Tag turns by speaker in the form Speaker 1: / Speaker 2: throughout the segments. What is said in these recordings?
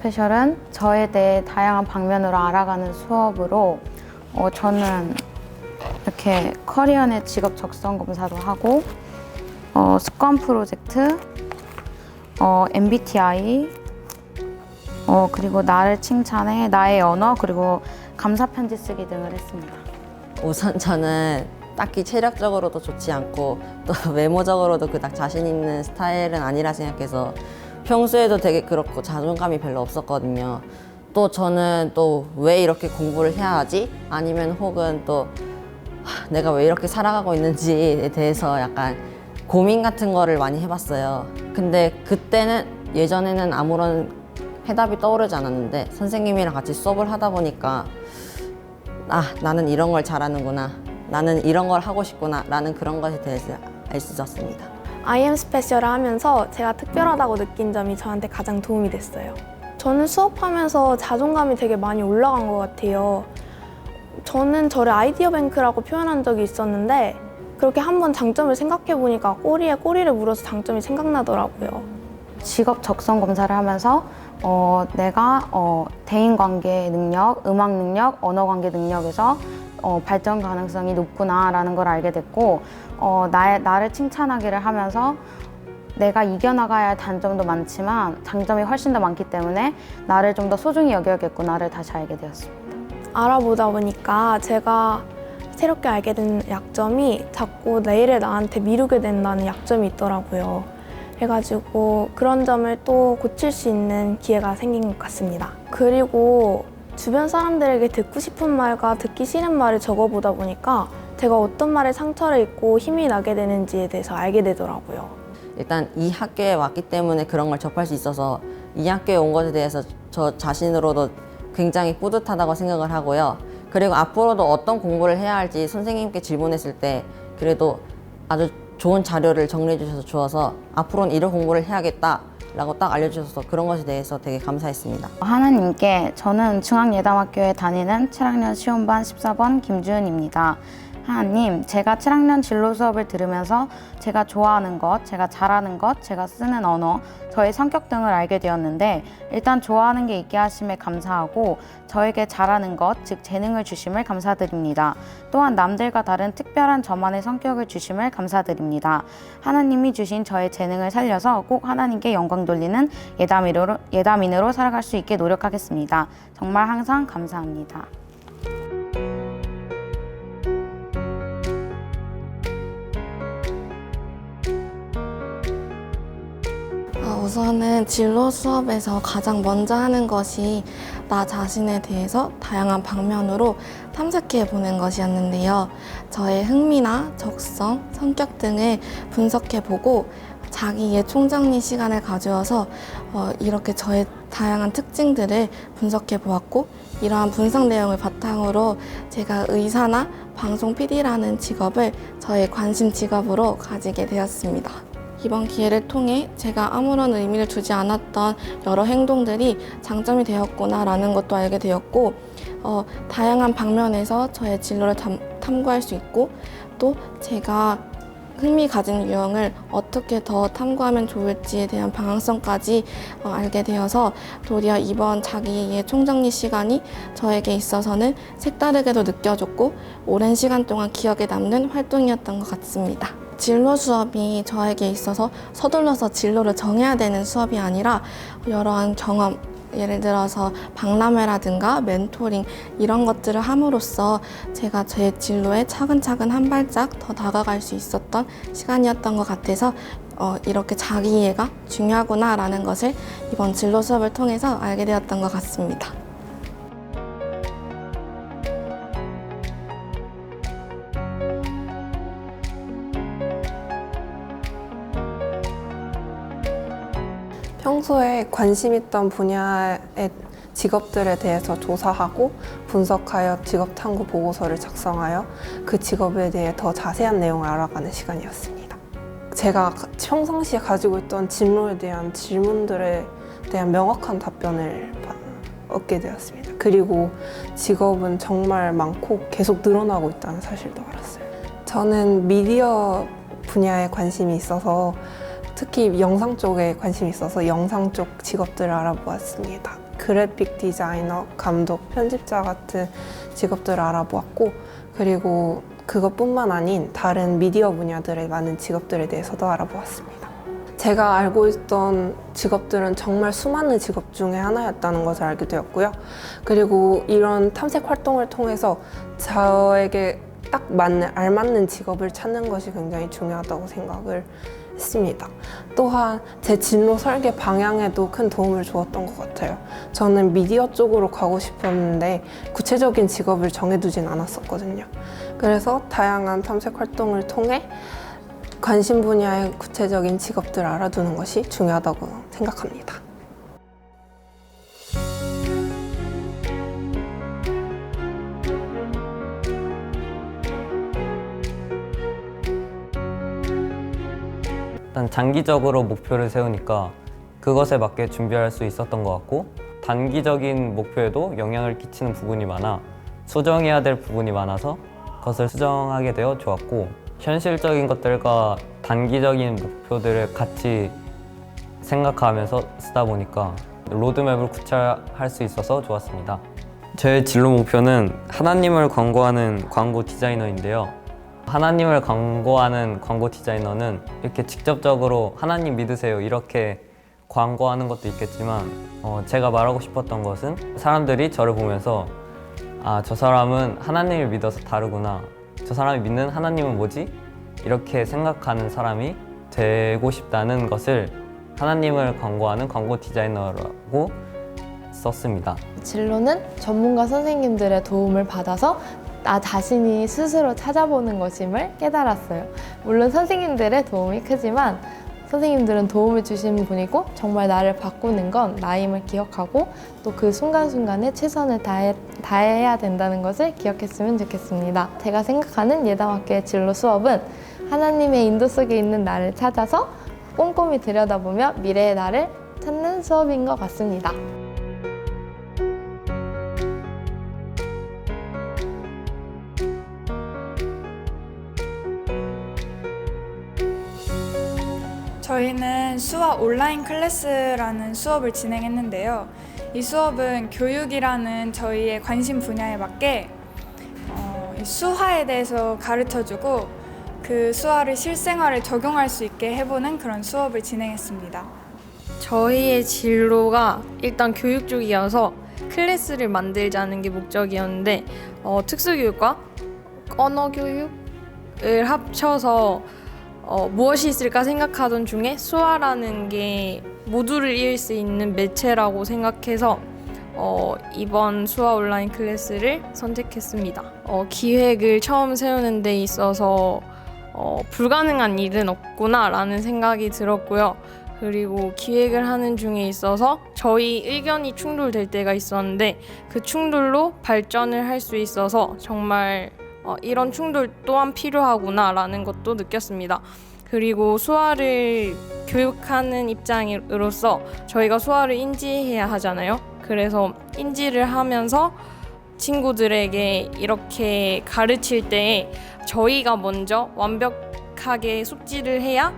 Speaker 1: 스페셜은 저에 대해 다양한 방면으로 알아가는 수업으로 저는 이렇게 커리어넷 직업 적성 검사도 하고 습관 프로젝트, MBTI, 그리고 나를 칭찬해, 나의 언어, 그리고 감사 편지 쓰기 등을 했습니다.
Speaker 2: 우선 저는 딱히 체력적으로도 좋지 않고 또 외모적으로도 그닥 자신 있는 스타일은 아니라 생각해서 평소에도 되게 그렇고 자존감이 별로 없었거든요. 또 저는 또 왜 이렇게 공부를 해야 하지? 아니면 혹은 또 내가 왜 이렇게 살아가고 있는지에 대해서 약간 고민 같은 거를 많이 해봤어요. 근데 그때는 예전에는 아무런 해답이 떠오르지 않았는데 선생님이랑 같이 수업을 하다 보니까 나는 이런 걸 잘하는구나, 나는 이런 걸 하고 싶구나 라는 그런 것에 대해서 알 수 있었습니다.
Speaker 3: IM 스페셜을 하면서 제가 특별하다고 느낀 점이 저한테 가장 도움이 됐어요. 저는 수업하면서 자존감이 되게 많이 올라간 것 같아요. 저는 저를 아이디어 뱅크라고 표현한 적이 있었는데 그렇게 한번 장점을 생각해 보니까 꼬리에 꼬리를 물어서 장점이 생각나더라고요.
Speaker 1: 직업 적성 검사를 하면서 내가 대인관계 능력, 음악 능력, 언어관계 능력에서 발전 가능성이 높구나라는 걸 알게 됐고 나를 칭찬하기를 하면서 내가 이겨나가야 할 단점도 많지만 장점이 훨씬 더 많기 때문에 나를 좀 더 소중히 여겨야겠구나를 다시 알게 되었습니다.
Speaker 3: 알아보다 보니까 제가 새롭게 알게 된 약점이 자꾸 내일을 나한테 미루게 된다는 약점이 있더라고요. 그래가지고 그런 점을 또 고칠 수 있는 기회가 생긴 것 같습니다. 그리고 주변 사람들에게 듣고 싶은 말과 듣기 싫은 말을 적어보다 보니까 제가 어떤 말에 상처를 입고 힘이 나게 되는지에 대해서 알게 되더라고요.
Speaker 2: 일단 이 학교에 왔기 때문에 그런 걸 접할 수 있어서 이 학교에 온 것에 대해서 저 자신으로도 굉장히 뿌듯하다고 생각을 하고요. 그리고 앞으로도 어떤 공부를 해야 할지 선생님께 질문했을 때 그래도 아주 좋은 자료를 정리해 주셔서 좋아서 앞으로는 이런 공부를 해야겠다 라고 딱 알려주셔서 그런 것에 대해서 되게 감사했습니다.
Speaker 1: 하나님께, 저는 중앙예담학교에 다니는 7학년 시험반 14번 김주은입니다. 하나님, 제가 7학년 진로 수업을 들으면서 제가 좋아하는 것, 제가 잘하는 것, 제가 쓰는 언어, 저의 성격 등을 알게 되었는데 일단 좋아하는 게 있게 하심에 감사하고 저에게 잘하는 것, 즉 재능을 주심을 감사드립니다. 또한 남들과 다른 특별한 저만의 성격을 주심을 감사드립니다. 하나님이 주신 저의 재능을 살려서 꼭 하나님께 영광 돌리는 예담인으로 살아갈 수 있게 노력하겠습니다. 정말 항상 감사합니다.
Speaker 4: 우선은 진로 수업에서 가장 먼저 하는 것이 나 자신에 대해서 다양한 방면으로 탐색해 보는 것이었는데요. 저의 흥미나 적성, 성격 등을 분석해 보고 자기의 총정리 시간을 가져와서 이렇게 저의 다양한 특징들을 분석해 보았고 이러한 분석 내용을 바탕으로 제가 의사나 방송 PD라는 직업을 저의 관심 직업으로 가지게 되었습니다. 이번 기회를 통해 제가 아무런 의미를 두지 않았던 여러 행동들이 장점이 되었구나라는 것도 알게 되었고 다양한 방면에서 저의 진로를 탐구할 수 있고 또 제가 흥미 가진 유형을 어떻게 더 탐구하면 좋을지에 대한 방향성까지 알게 되어서 도리어 이번 자기의 총정리 시간이 저에게 있어서는 색다르게도 느껴졌고 오랜 시간 동안 기억에 남는 활동이었던 것 같습니다. 진로 수업이 저에게 있어서 서둘러서 진로를 정해야 되는 수업이 아니라 여러한 경험, 예를 들어서 박람회라든가 멘토링 이런 것들을 함으로써 제가 제 진로에 차근차근 한 발짝 더 다가갈 수 있었던 시간이었던 것 같아서 이렇게 자기 이해가 중요하구나라는 것을 이번 진로 수업을 통해서 알게 되었던 것 같습니다.
Speaker 5: 평소에 관심 있던 분야의 직업들에 대해서 조사하고 분석하여 직업 탐구 보고서를 작성하여 그 직업에 대해 더 자세한 내용을 알아가는 시간이었습니다. 제가 평상시에 가지고 있던 진로에 대한 질문들에 대한 명확한 답변을 얻게 되었습니다. 그리고 직업은 정말 많고 계속 늘어나고 있다는 사실도 알았어요. 저는 미디어 분야에 관심이 있어서 특히 영상 쪽에 관심이 있어서 영상 쪽 직업들을 알아보았습니다. 그래픽 디자이너, 감독, 편집자 같은 직업들을 알아보았고, 그리고 그것뿐만 아닌 다른 미디어 분야들의 많은 직업들에 대해서도 알아보았습니다. 제가 알고 있던 직업들은 정말 수많은 직업 중에 하나였다는 것을 알게 되었고요. 그리고 이런 탐색 활동을 통해서 저에게 딱 알맞는 직업을 찾는 것이 굉장히 중요하다고 생각을 했습니다. 또한 제 진로 설계 방향에도 큰 도움을 주었던 것 같아요. 저는 미디어 쪽으로 가고 싶었는데 구체적인 직업을 정해두진 않았었거든요. 그래서 다양한 탐색 활동을 통해 관심 분야의 구체적인 직업들을 알아두는 것이 중요하다고 생각합니다.
Speaker 6: 일단 장기적으로 목표를 세우니까 그것에 맞게 준비할 수 있었던 것 같고, 단기적인 목표에도 영향을 끼치는 부분이 많아 수정해야 될 부분이 많아서 그것을 수정하게 되어 좋았고, 현실적인 것들과 단기적인 목표들을 같이 생각하면서 쓰다 보니까 로드맵을 구체화할 수 있어서 좋았습니다. 제 진로 목표는 하나님을 광고하는 광고 디자이너인데요. 하나님을 광고하는 광고 디자이너는 이렇게 직접적으로 하나님 믿으세요 이렇게 광고하는 것도 있겠지만, 제가 말하고 싶었던 것은 사람들이 저를 보면서 아, 저 사람은 하나님을 믿어서 다르구나, 저 사람이 믿는 하나님은 뭐지? 이렇게 생각하는 사람이 되고 싶다는 것을 하나님을 광고하는 광고 디자이너라고 썼습니다.
Speaker 7: 진로는 전문가 선생님들의 도움을 받아서 나 자신이 스스로 찾아보는 것임을 깨달았어요. 물론 선생님들의 도움이 크지만 선생님들은 도움을 주신 분이고 정말 나를 바꾸는 건 나임을 기억하고 또 그 순간순간에 최선을 다해야 된다는 것을 기억했으면 좋겠습니다. 제가 생각하는 예담학교의 진로 수업은 하나님의 인도 속에 있는 나를 찾아서 꼼꼼히 들여다보며 미래의 나를 찾는 수업인 것 같습니다.
Speaker 8: 저희는 수화 온라인 클래스라는 수업을 진행했는데요. 이 수업은 교육이라는 저희의 관심 분야에 맞게 이 수화에 대해서 가르쳐주고 그 수화를 실생활에 적용할 수 있게 해보는 그런 수업을 진행했습니다.
Speaker 9: 저희의 진로가 일단 교육 쪽이어서 클래스를 만들자는 게 목적이었는데 특수교육과 언어교육을 합쳐서 무엇이 있을까 생각하던 중에 수화라는 게 모두를 이을 수 있는 매체라고 생각해서 이번 수화 온라인 클래스를 선택했습니다. 기획을 처음 세우는 데 있어서 불가능한 일은 없구나 라는 생각이 들었고요. 그리고 기획을 하는 중에 있어서 저희 의견이 충돌될 때가 있었는데 그 충돌로 발전을 할 수 있어서 정말 이런 충돌 또한 필요하구나 라는 것도 느꼈습니다. 그리고 수화를 교육하는 입장으로서 저희가 수화를 인지해야 하잖아요. 그래서 인지를 하면서 친구들에게 이렇게 가르칠 때 저희가 먼저 완벽하게 숙지를 해야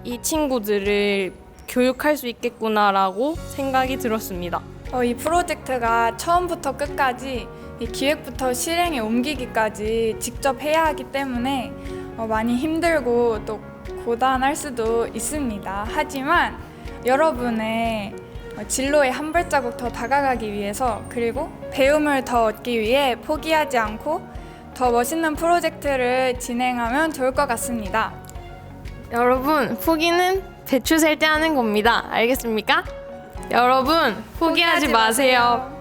Speaker 9: 이 친구들을 교육할 수 있겠구나라고 생각이 들었습니다.
Speaker 8: 이 프로젝트가 처음부터 끝까지 이 기획부터 실행에 옮기기까지 직접 해야 하기 때문에 많이 힘들고 또 고단할 수도 있습니다. 하지만 여러분의 진로에 한 발자국 더 다가가기 위해서 그리고 배움을 더 얻기 위해 포기하지 않고 더 멋있는 프로젝트를 진행하면 좋을 것 같습니다.
Speaker 9: 여러분, 포기는 배추 셀 때 하는 겁니다. 알겠습니까? 여러분, 포기하지 마세요.